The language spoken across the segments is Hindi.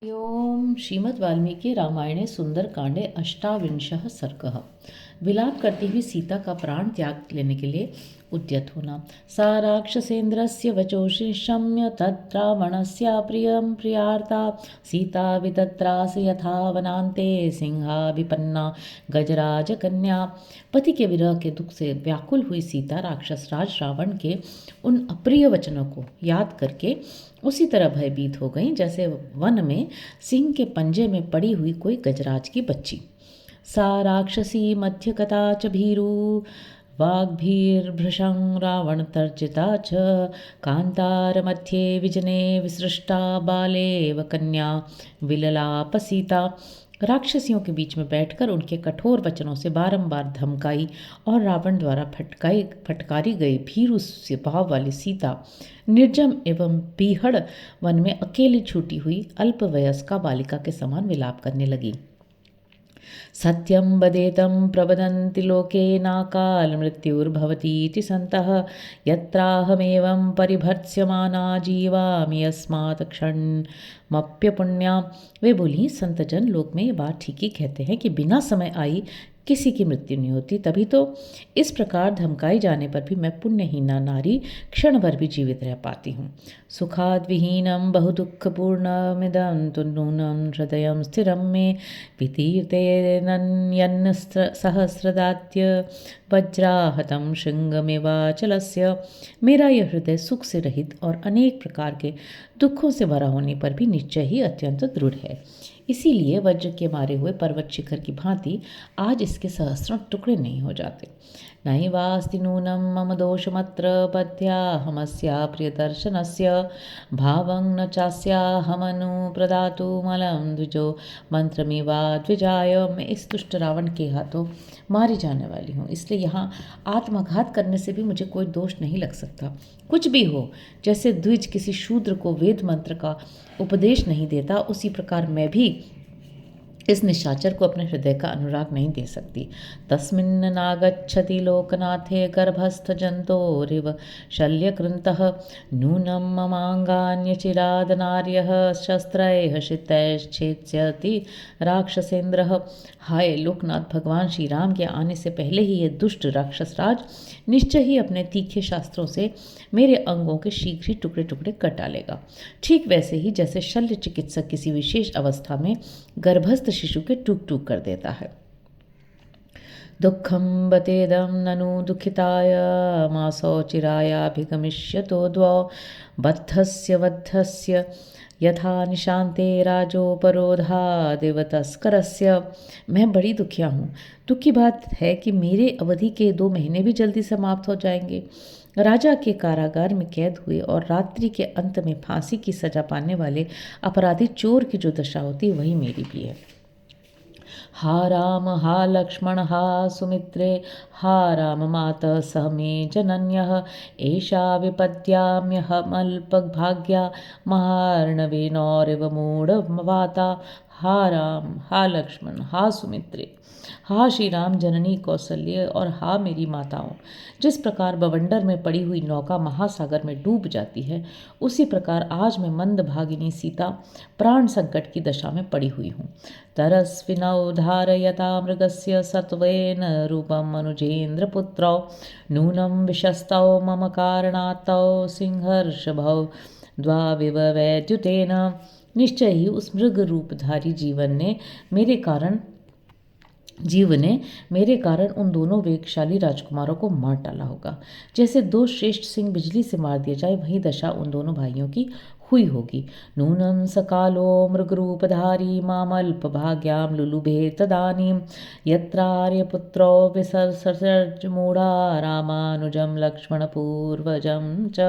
ओम श्रीमद् वाल्मीकि रामायणे सुंदरकांडे अष्टाविंशः सर्गः। विलाप करती हुई सीता का प्राण त्याग लेने के लिए उद्यत होना। सा राक्षसेन्द्रस्य वचो शिशम्य तद्रावणस्य प्रियं प्रियार्ता सीता वितत्रास यथा वनान्ते सिंहाभिपन्ना गजराज कन्या। पति के विरह के दुख से व्याकुल हुई सीता राक्षस राज रावण के उन अप्रिय वचनों को याद करके उसी तरह भयभीत हो गई जैसे वन में सिंह के पंजे में पड़ी हुई कोई गजराज की बच्ची। सा राक्षसी मध्यगता च भीरु वाग्भीर्भृशं रावण तर्जिता च कांतार मध्ये विजने विसृष्टा बालेव कन्या विललाप सीता। राक्षसियों के बीच में बैठकर उनके कठोर वचनों से बारंबार धमकाई और रावण द्वारा फटकारी गई भीरु स्वभाव वाली सीता निर्जम एवं बीहड़ वन में अकेली छूटी हुई अल्पवयस्का बालिका के समान विलाप करने लगी। सत्यं वदेतं प्रवदन्ति लोके नाकाल मृत्युर्भवतीति सन्तः यत्राहमेवं परिभर्त्स्यमाना जीवामि यस्मात् क्षणमप्यपुण्या। वे बोली, संतजन लोक में ये बात ठीक ही कहते हैं कि बिना समय आई किसी की मृत्यु नहीं होती, तभी तो इस प्रकार धमकाई जाने पर भी मैं पुण्यहीना नारी क्षण भर भी जीवित रह पाती हूँ। सुखाद विहीनम बहुदुःखपूर्णमिदं तु नूनं हृदय स्थिरं मे वितीर्तेनन्यन्न सहस्रदात्य वज्राहतं शृंगमेवाचलस्य। मेरा यह हृदय सुख से रहित और अनेक प्रकार के दुखों से भरा होने पर भी निश्चय ही अत्यंत दृढ़ है। इसीलिए वज्र के मारे हुए पर्वत शिखर की भांति आज इसके सहस्रों टुकड़े नहीं हो जाते। नैवास्ति नूनं मम दोषमत्र पद्याहमस्या प्रियदर्शनस्य भावं न चास्याहमनु प्रदातु मलं द्विजो मंत्रमिवा द्विजाय। मैं इस दुष्ट रावण के हाथों मारी जाने वाली हूँ, इसलिए यहाँ आत्मघात करने से भी मुझे कोई दोष नहीं लग सकता। कुछ भी हो, जैसे द्विज किसी शूद्र को वेद मंत्र का उपदेश नहीं देता, उसी प्रकार मैं भी इस निशाचर को अपने हृदय का अनुराग नहीं दे सकती। तस्मिन् नागच्छति लोकनाथे गर्भस्थ जन्तोरिव शल्यकृन्तः नूनं ममाङ्गान्यचिराद नार्यः शस्त्रैः शितैश्छेत्स्यति राक्षसेन्द्रः। हाय लोकनाथ, भगवान श्री राम के आने से पहले ही ये दुष्ट राक्षसराज निश्चय ही अपने तीखे शास्त्रों से मेरे अंगों के शीघ्र ही टुकड़े टुकड़े कट डालेगा, ठीक वैसे ही जैसे शल्य चिकित्सक किसी विशेष अवस्था में गर्भस्थ शिशु के टूक टूक कर देता है। दुःखं बतेदं ननु दुःखिताय मासौ चिरायाभिगमिष्यतो द्वौ बद्धस्य वद्धस्य यथा निशान्ते राजोपरोधा देवतस्करस्य। मैं बड़ी दुखिया हूँ। दुख की बात है कि मेरे अवधि के 2 महीने भी जल्दी समाप्त हो जाएंगे। राजा के कारागार में कैद हुए और रात्रि के अंत में फांसी की सजा पाने वाले अपराधी चोर की जो दशा होती वही मेरी भी है। हा राम हा लक्ष्मण हा सुमित्रे हा राम मातः सह मे जनन्यः एषा विपद्याम्यहमल्पभाग्या महार्णवेनौरिव मूढ़वाता। हा राम हा लक्ष्मण हा सुमित्रे, हा श्री राम जननी कौशल्य और हा मेरी माताओं। जिस प्रकार बवंडर में पड़ी हुई नौका महासागर में डूब जाती है, उसी प्रकार आज मैं मंदभागिनी सीता प्राण संकट की दशा में पड़ी हुई हूँ। तरस्विनौ धारयता मृगस्य सत्वेन रूपम अनुजेन्द्र पुत्रौ नूनं विशस्तौ मम कारणात्तौ सिंहर्षभौ द्वाविव वैद्युतेन। निश्चय ही उस मृग रूपधारी जीव ने मेरे कारण उन दोनों वेगशाली राजकुमारों को मार डाला होगा। जैसे 2 श्रेष्ठ सिंह बिजली से मार दिए जाए, वही दशा उन दोनों भाइयों की हुई होगी। नूनं सकालो मृगरूपधारी मामल्पभाग्यां लुलुभे तदानीं यत्रार्यपुत्रो विसर्जमूढ़ा रामानुजं लक्ष्मणपूर्वजं च।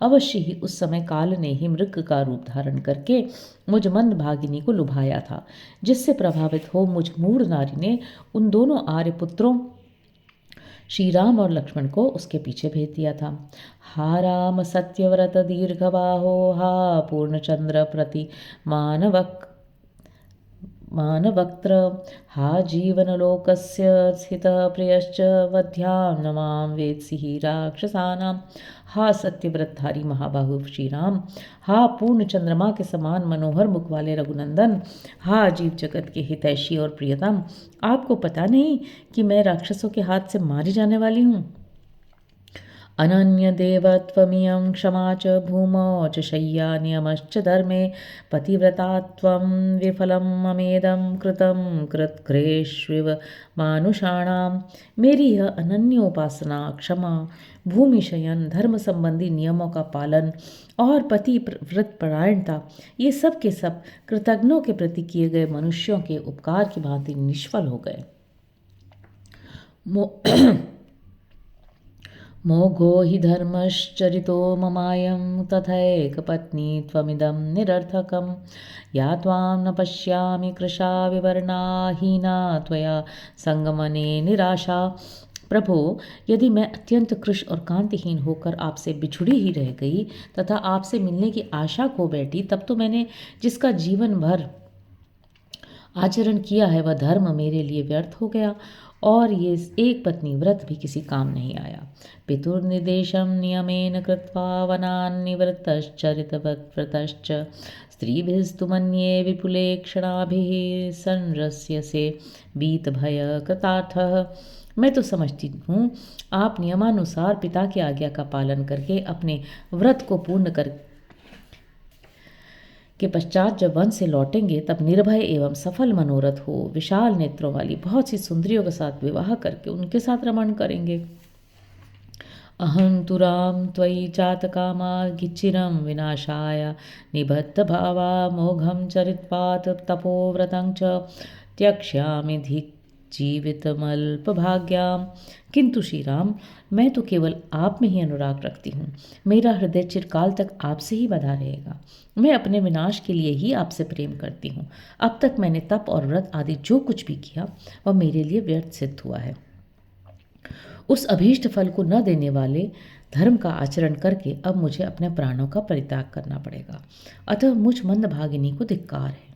अवश्य ही उस समय काल ने ही मृग का रूप धारण करके मुझ मंद भागिनी को लुभाया था, जिससे प्रभावित हो मुझ मूढ़ नारी ने उन दोनों आर्यपुत्रों श्री राम और लक्ष्मण को उसके पीछे भेज दिया था। हा राम सत्यव्रत दीर्घबाहो हा पूर्णचंद्र प्रति मानवक मानवक्त्र हा जीवनलोकस्य स्थितः प्रियश्च वध्यां न मां वेत्सि हि राक्षसानां। हा सत्यव्रतधारी महाबाहु श्री राम, हा पूर्ण चंद्रमा के समान मनोहर मुख वाले रघुनंदन, हा जीव जगत के हितैषी और प्रियतम, आपको पता नहीं कि मैं राक्षसों के हाथ से मारी जाने वाली हूँ। अनन्यदेवत्वमियं क्षमा च भूमौ च शय्या नियमश्च धर्मे पतिव्रता त्वं विफलं ममेदं कृतं कृतघ्रेष्विव मानुषाणां। मेरी यह अनन्य उपासना, क्षमा, भूमि शयन, धर्म संबंधी नियमों का पालन और पति व्रत परायणता, ये सब के सब कृतज्ञों के प्रति किए गए मनुष्यों के उपकार की भांति निष्फल हो गए। मोघो हि धर्मश्चरितो ममायं तथैकपत्नी त्वमिदं निरर्थकं। या त्वां न पश्यामि कृशा विवर्णा हीना त्वया संगमने निराशा। प्रभो, यदि मैं अत्यंत कृश और कांतिहीन होकर आपसे बिछुड़ी ही रह गई तथा आपसे मिलने की आशा खो बैठी, तब तो मैंने जिसका जीवन भर आचरण किया है वह धर्म मेरे लिए व्यर्थ हो गया और ये एक पत्नी व्रत भी किसी काम नहीं आया। पितुर्निदेशं नियमेन कृत्वा वनान्निवृत्तश्चरितव्रतश्च स्त्रीभिस्तु मन्ये विपुले क्षणाभिः संरस्यसे वीतभय कृतार्थः। मैं तो समझती हूँ आप नियमानुसार पिता की आज्ञा का पालन करके अपने व्रत को पूर्ण कर के पश्चात जब वन से लौटेंगे तब निर्भय एवं सफल मनोरथ हो विशाल नेत्रों वाली बहुत सी सुंदरियों के साथ विवाह करके उनके साथ रमण करेंगे। अहं तु राम त्वयि जातकामा गिच्चिरं विनाशाय निबद्ध भावा मोघं चरित्वात् तपोव्रतं च त्यक्ष्यामि धिक् जीवितमल्पभाग्याम। किंतु श्री राम, मैं तो केवल आप में ही अनुराग रखती हूँ। मेरा हृदय चिरकाल तक आपसे ही बधा रहेगा। मैं अपने विनाश के लिए ही आपसे प्रेम करती हूँ। अब तक मैंने तप और व्रत आदि जो कुछ भी किया वह मेरे लिए व्यर्थ सिद्ध हुआ है। उस अभीष्ट फल को न देने वाले धर्म का आचरण करके अब मुझे अपने प्राणों का परित्याग करना पड़ेगा। अतः मुझ मंदभागिनी को धिक्कार है।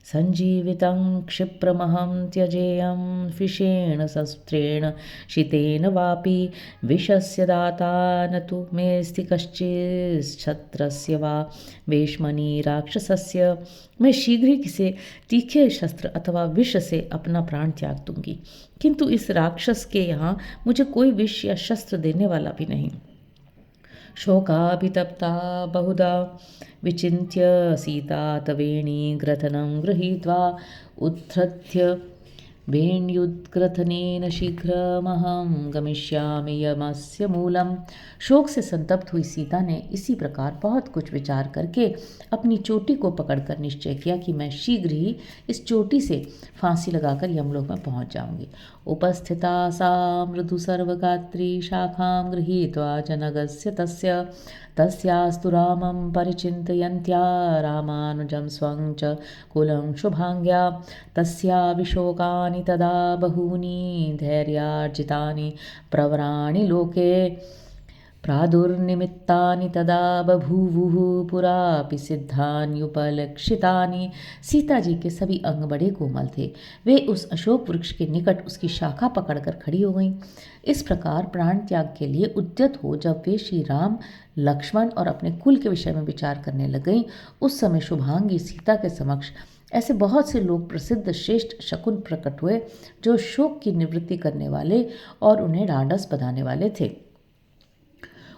संजीवितं क्षिप्रमहं त्यजेयं विषेण शस्त्रेण शितेन वापि विषस्य दाता न तु मेऽस्ति कश्चिच्छत्रस्य वा वेश्मनि राक्षसस्य। मैं शीघ्र ही किसी तीखे शस्त्र अथवा विष से अपना प्राण त्याग दूंगी, किंतु इस राक्षस के यहाँ मुझे कोई विष या शस्त्र देने वाला भी नहीं। शोकाभितप्ता बहुधा विचिन्त्य सीता तवेणी ग्रथनं गृहीत्वा उत्थ्य वेण्युद्ग्रथनेन शीघ्रमहं गमिष्यामि यमस्य मूलम। शोक से संतप्त हुई सीता ने इसी प्रकार बहुत कुछ विचार करके अपनी चोटी को पकड़कर निश्चय किया कि मैं शीघ्र ही इस चोटी से फांसी लगाकर यमलोक में पहुंच जाऊंगी। उपस्थिता सा मृदु सर्वगात्री शाखां गृहीत्वा जनगस्य तस्यास्तु रामं परिचिन्तयन्त्या रामानुजं स्वं च कुलं शुभांग्या। तस्या विशोकानि तदा बहूनि धैर्यार्जितानि प्रवराणि लोके प्रादुर्निमित्तानि तदा बभूवुः पुरापि सिद्धान्युपलक्षितानि। सीता जी के सभी अंग बड़े कोमल थे। वे उस अशोक वृक्ष के निकट उसकी शाखा पकड़कर खड़ी हो गईं। इस प्रकार प्राण त्याग के लिए उद्यत हो जब वे श्री राम, लक्ष्मण और अपने कुल के विषय में विचार करने लग गईं, उस समय शुभांगी सीता के समक्ष ऐसे बहुत से लोग प्रसिद्ध श्रेष्ठ शकुन प्रकट हुए जो शोक की निवृत्ति करने वाले और उन्हें ढांढस बंधाने वाले थे।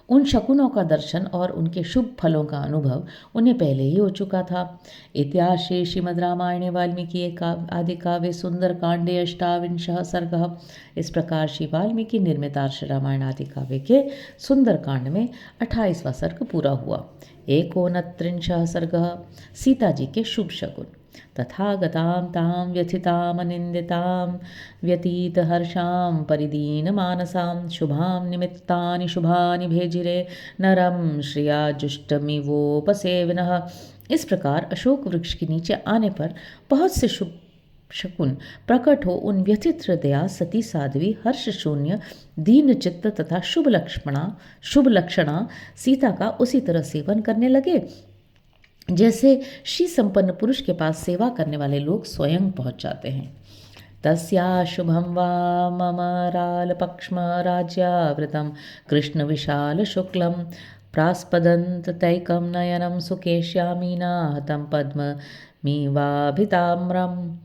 उन शकुनों का दर्शन और उनके शुभ फलों का अनुभव उन्हें पहले ही हो चुका था। इतिहासे श्रीमद् रामायणे वाल्मीकि आदि काव्ये सुंदर कांडे अष्टाविंशः सर्गः। इस प्रकार श्री वाल्मीकि निर्मितार्ष रामायण आदि काव्य के सुंदर कांड में 28वां सर्ग पूरा हुआ। 39 सर्गः सीता जी के शुभ शकुन। तथागतां तां व्यथितामनिन्दितां व्यतीतहर्षां परिदीनमानसां शुभां निमित्तानि शुभानि भेजिरे नरं श्रिया जुष्टमिवोपसेविनः। इस प्रकार अशोक वृक्ष के नीचे आने पर बहुत से शुभ शकुन प्रकट हो उन व्यथित हृदया सती साध्वी हर्ष शून्य दीन चित्त तथा शुभ लक्षणा सीता का उसी तरह सेवन करने लगे जैसे श्री संपन्न पुरुष के पास सेवा करने वाले लोग स्वयं पहुंच जाते हैं। तस्या शुभं वाममरालपक्ष्म राज्यावृतं कृष्णविशालशुक्लं प्रास्पदन्ततैकं नयनं सुकेश्यामीनाहतं पद्ममीवाभिताम्रम्।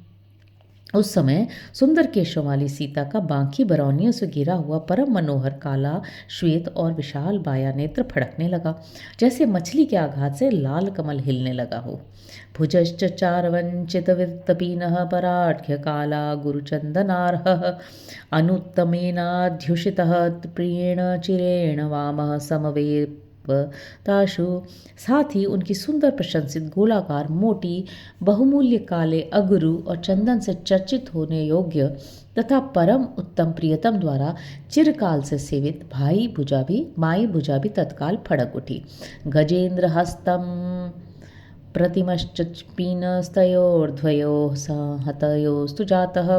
उस समय सुंदर केशों वाली सीता का बांकी बरौनियों से घिरा हुआ परम मनोहर काला श्वेत और विशाल बाया नेत्र फड़कने लगा, जैसे मछली के आघात से लाल कमल हिलने लगा हो। भुजश्च चारवंचित वित्तपीनः पराढ्य काला गुरुचंदनार्हः अनुत्तमेनाध्युषितः प्रियेण चिरेण वामः समवेत ताशु। साथ ही उनकी सुंदर प्रशंसित गोलाकार मोटी बहुमूल्य काले अगुरु और चंदन से चर्चित होने योग्य तथा परम उत्तम प्रियतम द्वारा चिरकाल से सेवित माई भुजा भी तत्काल फड़क उठी। गजेंद्र हस्तम प्रतिमश्चपीनस्तयोर्ध्वयोः संहतयोस्तु जातः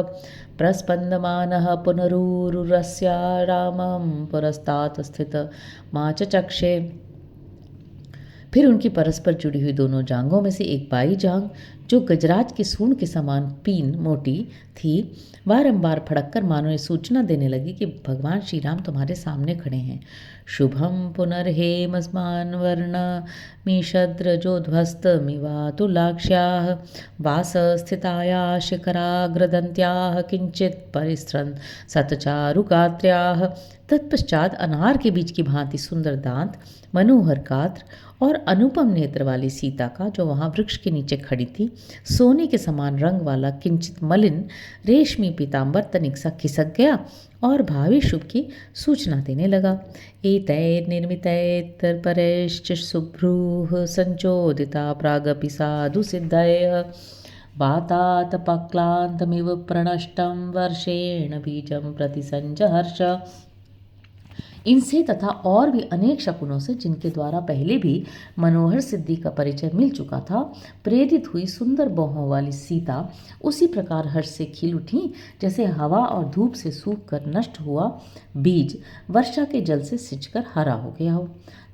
प्रस्पन्दमानः पुनरुरुरस्या रामं पुरस्तात् स्थितमा चक्षे। फिर उनकी परस्पर जुड़ी हुई दोनों जांघों में से एक बाई जांघ, जो गजराज के सूंड के समान पीन मोटी थी, बारंबार फड़ककर मानो ये सूचना देने लगी कि भगवान श्री राम तुम्हारे सामने खड़े हैं। शुभम पुनर्हेमस्मान वर्ण मीषद्रजोध्वस्तमिवातुलाक्ष्याः वास स्थिताया शिखराग्रदन्त्याः किंचित परिस्रन् सतचारुगात्र्याः। तत्पश्चात अनार के बीच की भांति सुंदर दांत, मनोहर गात्र और अनुपम नेत्र वाली सीता का, जो वहां वृक्ष के नीचे खड़ी थी, सोने के समान रंग वाला किंचित मलिन रेशमी पीतांबर तनिक सा खिसक गया और भावी शुभ की सूचना देने लगा। एतैर्निर्मितैर्परैश्च शुभ्रूः संचोदिता प्रागपि साधु सिद्धयः वातात् पक्लान्तमिव प्रणष्टं वर्षेण बीजं प्रति संजहर्ष। इनसे तथा और भी अनेक शकुनों से, जिनके द्वारा पहले भी मनोहर सिद्धि का परिचय मिल चुका था, प्रेरित हुई सुंदर बाहों वाली सीता उसी प्रकार हर्ष से खिल उठी जैसे हवा और धूप से सूख कर नष्ट हुआ बीज वर्षा के जल से सिंचकर हरा हो गया हो।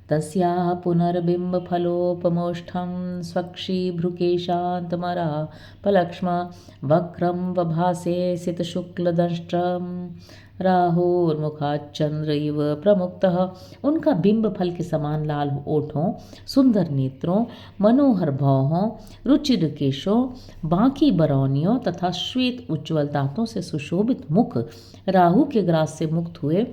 तस्याः पुनर्बिम्बफलोपमोष्ठं स्वक्षीभ्रुकेशान्तमरापलक्ष्म वक्रं वभासे सितशुक्लदंष्ट्रं राहोर्मुखाच्चंद्र इव प्रमुक्तः। उनका बिंब फल के समान लाल ओठों, सुंदर नेत्रों, मनोहर भौहों, रुचिर केशों, बांकी बरौनियों तथा श्वेत उज्ज्वल दांतों से सुशोभित मुख राहु के ग्रास से मुक्त हुए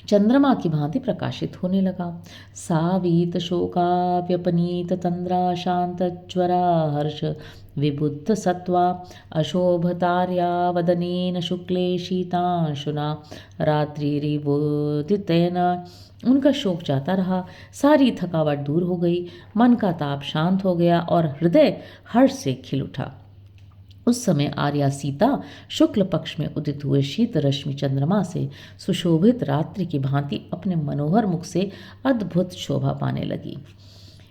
चंद्रमा की भांति प्रकाशित होने लगा। सावीत शोकाव्यपनीत तंद्रा शांत ज्वरा हर्ष विबुद्ध सत्वा अशोभतार्या वदनेन शुक्ले शीतांशुना रात्रिरिवोदितेन। उनका शोक जाता रहा, सारी थकावट दूर हो गई, मन का ताप शांत हो गया और हृदय हर्ष से खिल उठा। उस समय आर्या सीता शुक्ल पक्ष में उदित हुए शीत रश्मि चंद्रमा से सुशोभित रात्रि की भांति अपने मनोहर मुख से अद्भुत शोभा पाने लगी।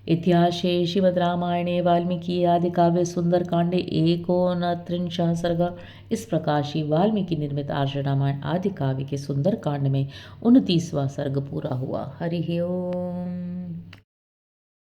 इतिहासे श्रीमद् रामायणे वाल्मीकि आदि काव्य सुंदर कांडे 39 सर्ग। इस प्रकार श्री वाल्मीकि निर्मित आर्ष रामायण आदि काव्य के सुंदर कांड में 29वां सर्ग पूरा हुआ। हरि ओम।